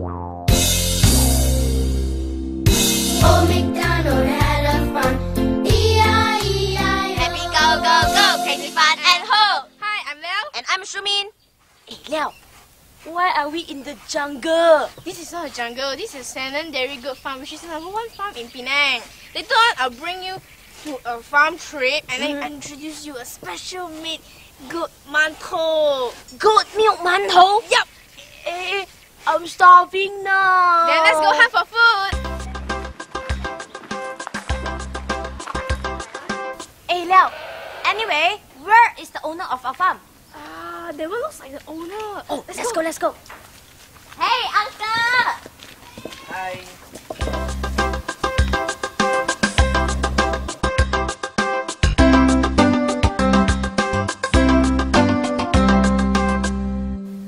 Old MacDonald had a farm. E-I-E-I-O. Happy go go go, crazy fun and ho! Hi, I'm Liao. And I'm Shumin. Hey Liao, why are we in the jungle? This is not a jungle. This is Saaden Dairy Goat Farm, which is the #1 farm in Penang. Later on, I'll bring you to a farm trip and then introduce you a special made goat mantou. Goat milk mantou? Yup. Hey, I'm starving now. Then let's go hunt for food. Hey Liao, anyway, where is the owner of our farm? That one looks like the owner. Oh, let's go. Hey, uncle! Hi.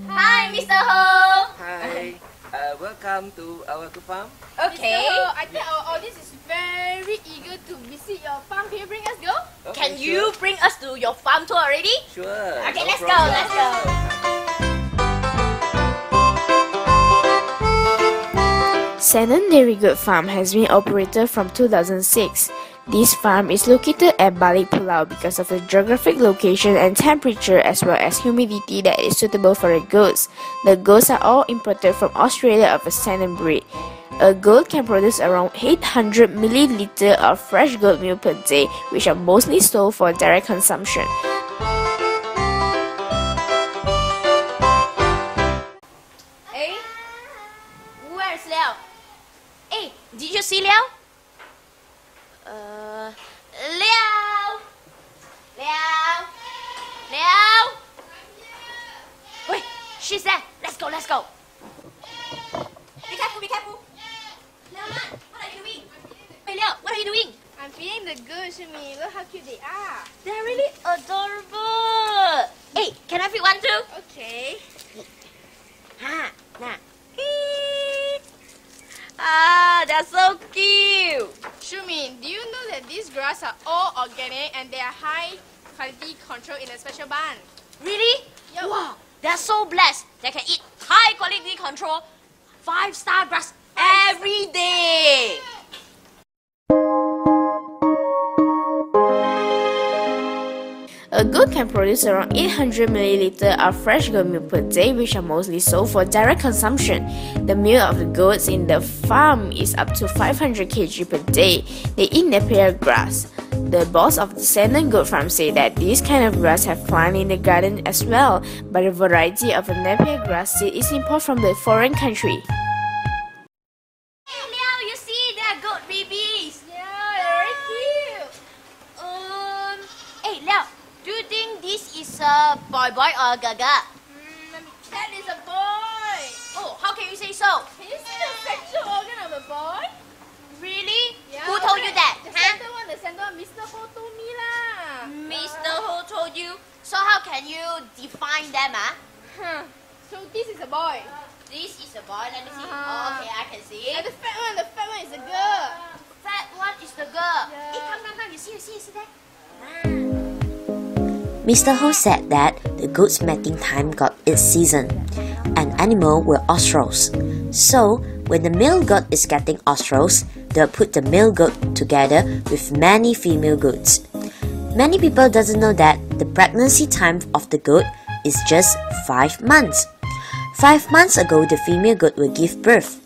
Hi, Mr. Ho! Hi. Welcome to our goat farm. Okay. So, I think our audience is very eager to visit your farm. Can you bring us go? Can you bring us to your farm tour already? Sure. Okay, no let's go, problem. let's go. Saaden Dairy Goat Farm has been operated from 2006. This farm is located at Balik Pulau because of the geographic location and temperature as well as humidity that is suitable for the goats. The goats are all imported from Australia of a Saaden breed. A goat can produce around 800 milliliter of fresh goat milk per day, which are mostly sold for direct consumption. Hey, where's Liao? Hey, did you see Liao? Liao! Wait, she's there. Let's go. Be careful. Liao, what are you doing? Hey Liao, what are you doing? I'm feeding the goats, Shumi. Look how cute they are. They're really adorable. Hey, can I feed one too? Okay. Nah. Ah, they're so cute. Shumi, do you know that these grass are all organic and they are high quality control in a special barn? Really? Yup. Wow, they're so blessed. They can eat high quality control, 5-star grass every day. A goat can produce around 800 milliliter of fresh goat milk per day, which are mostly sold for direct consumption. The milk of the goats in the farm is up to 500 kg per day. They eat napier grass. The boss of the Saaden Goat Farm said that these kind of grass have planted in the garden as well, but a variety of the napier grass seed is imported from the foreign country. Hey Liao, you see, they're goat babies. Yeah, they're very cute. Hey Liao, do you think this is a boy or a gaga? That is a boy. Oh, how can you say so? Can you see the sexual organ of a boy? Really? Yeah, Who told you that? The Huh? center one, Mr. Ho told me lah. Mr. Ho told you. So how can you define them, Huh. So this is a boy. This is a boy, let me see. Uh-huh. Oh, okay, I can see. And the fat one is a girl. Fat one is the girl. Yeah. Hey, come, you see there? Mr. Ho said that the goat's mating time got its season. An animal were ostrals. So, when the male goat is getting ostrals, they'll put the male goat together with many female goats. Many people doesn't know that the pregnancy time of the goat is just 5 months. 5 months ago, the female goat will give birth.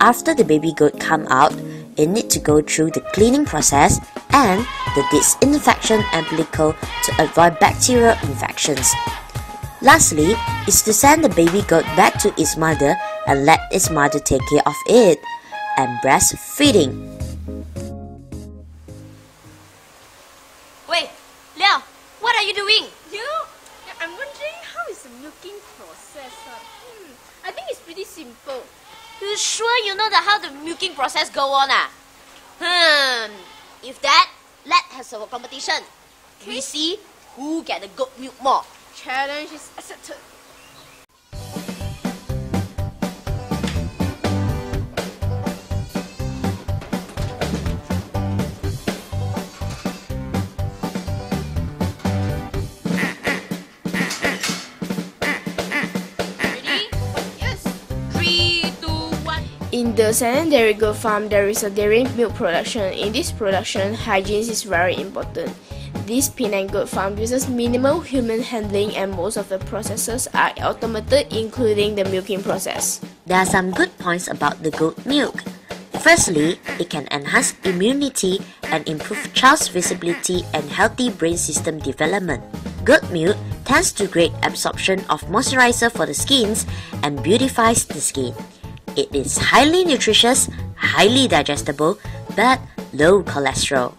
After the baby goat come out, it need to go through the cleaning process and the disinfection umbilical to avoid bacterial infections. Lastly, is to send the baby goat back to its mother and let its mother take care of it, and breastfeeding. Wait, Liao, what are you doing? I'm wondering how is the milking process? I think it's pretty simple. You sure you know how the milking process go on? If that, let's have a competition. We see who get the goat milk more. Challenge is accepted. Ready? Yes. 3, 2, In the Saaden Dairy Goat Farm, there is a dairy milk production. In this production, hygiene is very important. This Penang goat farm uses minimal human handling and most of the processes are automated, including the milking process. There are some good points about the goat milk. Firstly, it can enhance immunity and improve child's visibility and healthy brain system development. Goat milk tends to great absorption of moisturizer for the skins and beautifies the skin. It is highly nutritious, highly digestible, but low cholesterol.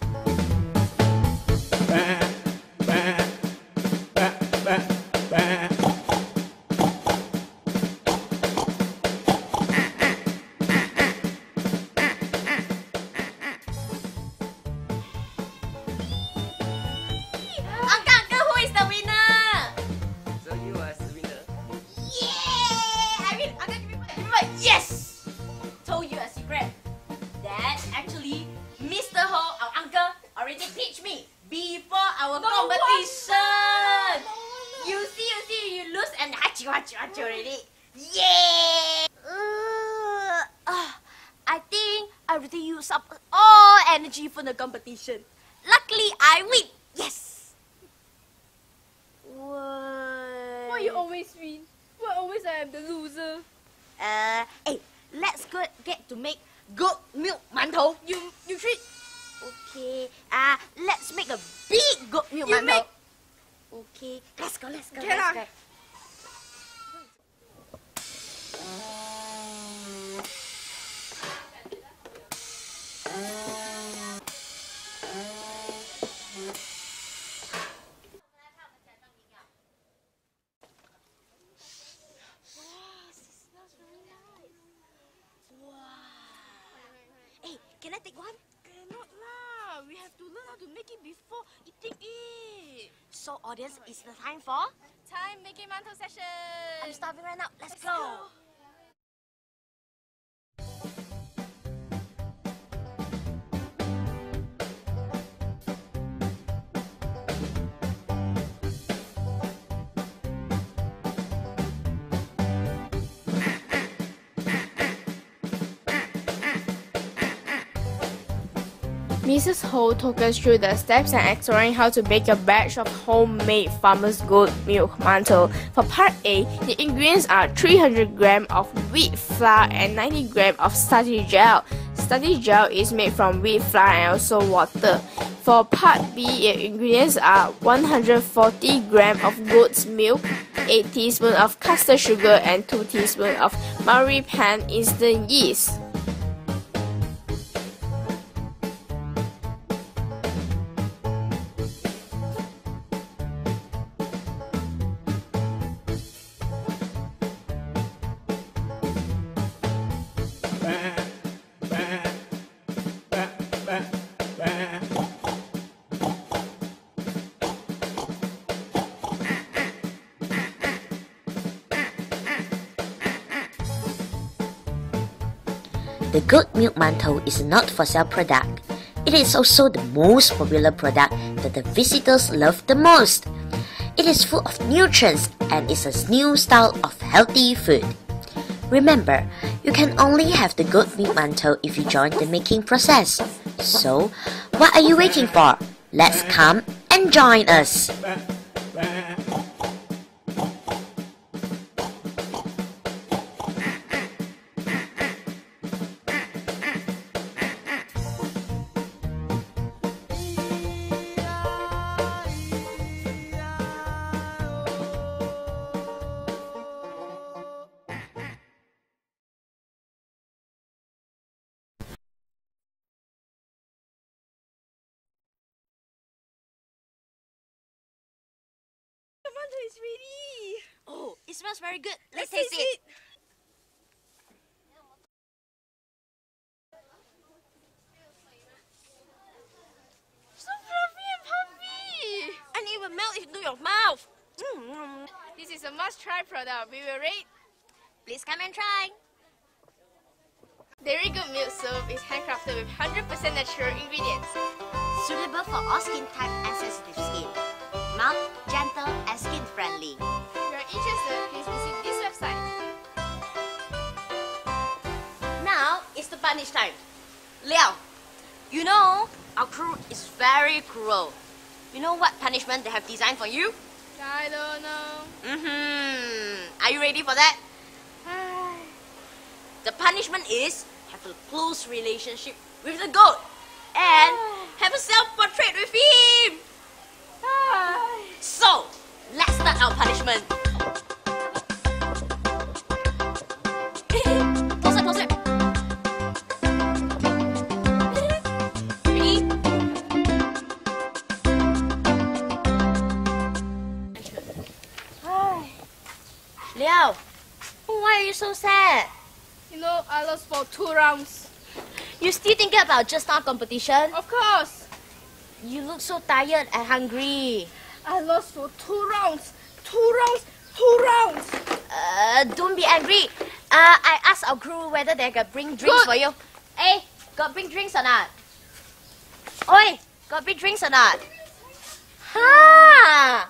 Uncle, who is the winner? So you are the winner. Yeah! Uncle, give me my yes! Told you a secret. That actually, Mr. Ho, our uncle, already teach me before our competition. You see, you lose and hachu already. Yeah! I think I already used up all energy for the competition. Luckily, I win. Yes. What? Why you always win? Why always I am the loser? Hey, let's get to make goat milk mantou. You treat. Okay. Let's make a big goat milk You mantou. make- Okay. Let's go. Can I? Hey, can I take one? Cannot lah. We have to learn how to make it before eating it. So, audience, it's the time for. Time making mantou session. I'm starving right now. Let's go. Mrs. Ho took us through the steps and exploring how to bake a batch of homemade farmer's goat milk mantou. For part A, the ingredients are 300 grams of wheat flour and 90 grams of starchy gel. Starchy gel is made from wheat flour and also water. For part B, the ingredients are 140 grams of goat's milk, 8 teaspoons of custard sugar and 2 teaspoons of Maori pan instant yeast. The goat milk mantou is a not-for-sale product. It is also the most popular product that the visitors love the most. It is full of nutrients and is a new style of healthy food. Remember, you can only have the goat milk mantou if you join the making process. So, what are you waiting for? Let's come and join us! The mantou is ready. Oh, it smells very good. Let's taste taste it. So fluffy and puffy. And it will melt into your mouth. This is a must-try product. We will rate. Please come and try. Dairy Goat milk syrup is handcrafted with 100% natural ingredients. Suitable for all skin type and sensitive skin. Mild, gentle, and skin friendly. If you are interested, please visit this website. Now, the punish time. Liao, you know, our crew is very cruel. You know what punishment they have designed for you? I don't know. Are you ready for that? The punishment is have a close relationship with the goat and have a self-portrait with him. So, let's start our punishment. Closer, closer. Ready? Liao, why are you so sad? You know, I lost for 2 rounds. You still thinking about just now competition? Of course. You look so tired and hungry. I lost for 2 rounds. 2 rounds. 2 rounds. Don't be angry. I asked our crew whether they could bring drinks for you. Hey, got bring drinks or not? Oi, got bring drinks or not? Ha!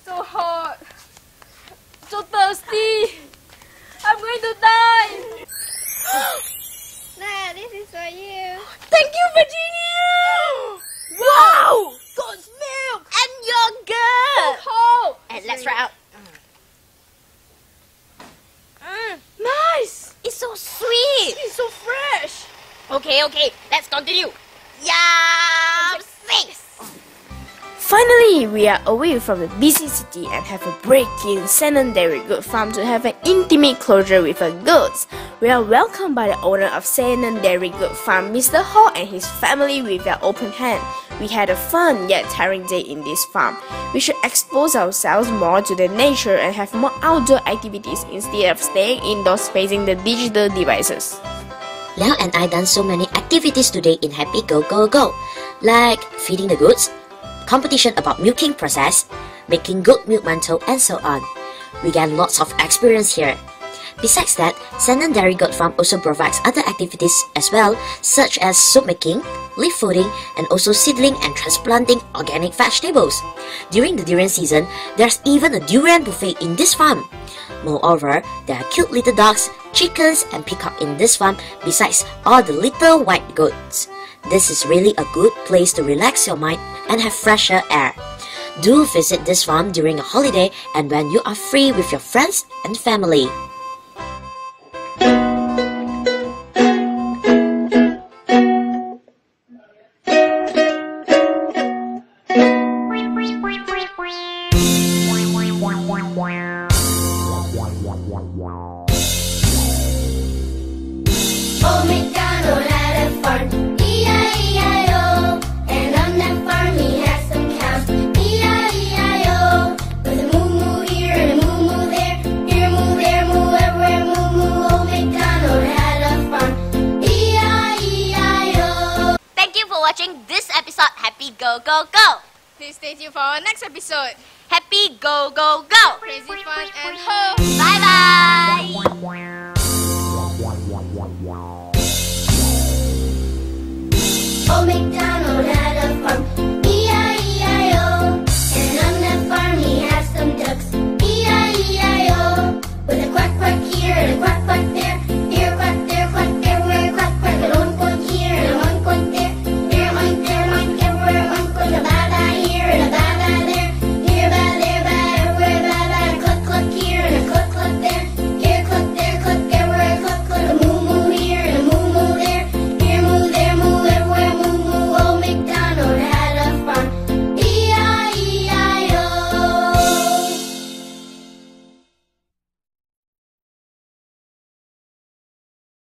So hot. So thirsty. I'm going to die. Nah, this is for you. Thank you, Virginia! Wow! Goat's milk and yogurt! Oh, And let's try out. nice. It's so sweet. It's so fresh. Okay, let's continue. Yum! 6! Finally, we are away from the busy city and have a break in Saaden Dairy Goat Farm to have an intimate closure with our goats. We are welcomed by the owner of Saaden Dairy Goat Farm, Mr. Ho, and his family with their open hand. We had a fun yet tiring day in this farm. We should expose ourselves more to the nature and have more outdoor activities instead of staying indoors facing the digital devices. Liao and I done so many activities today in Happy Go Go Go, like feeding the goats, competition about milking process, making goat milk mantou, and so on. We gain lots of experience here. Besides that, Saaden Dairy Goat Farm also provides other activities as well, such as soup making, leaf fooding, and also seedling and transplanting organic vegetables. During the durian season, there's even a durian buffet in this farm. Moreover, there are cute little dogs, chickens, and peacock in this farm besides all the little white goats. This is really a good place to relax your mind and have fresher air. Do visit this farm during a holiday and when you are free with your friends and family. Old MacDonald had a farm, E-I-E-I-O. And on that farm he had some cows, E-I-E-I-O. With a moo-moo here and a moo-moo there, here moo, there moo, everywhere moo-moo. Old MacDonald had a farm, E-I-E-I-O. Thank you for watching this episode. Happy Go Go Go! Please stay tuned for our next episode. Happy Go Go Go! Crazy fun and ho! Bye bye!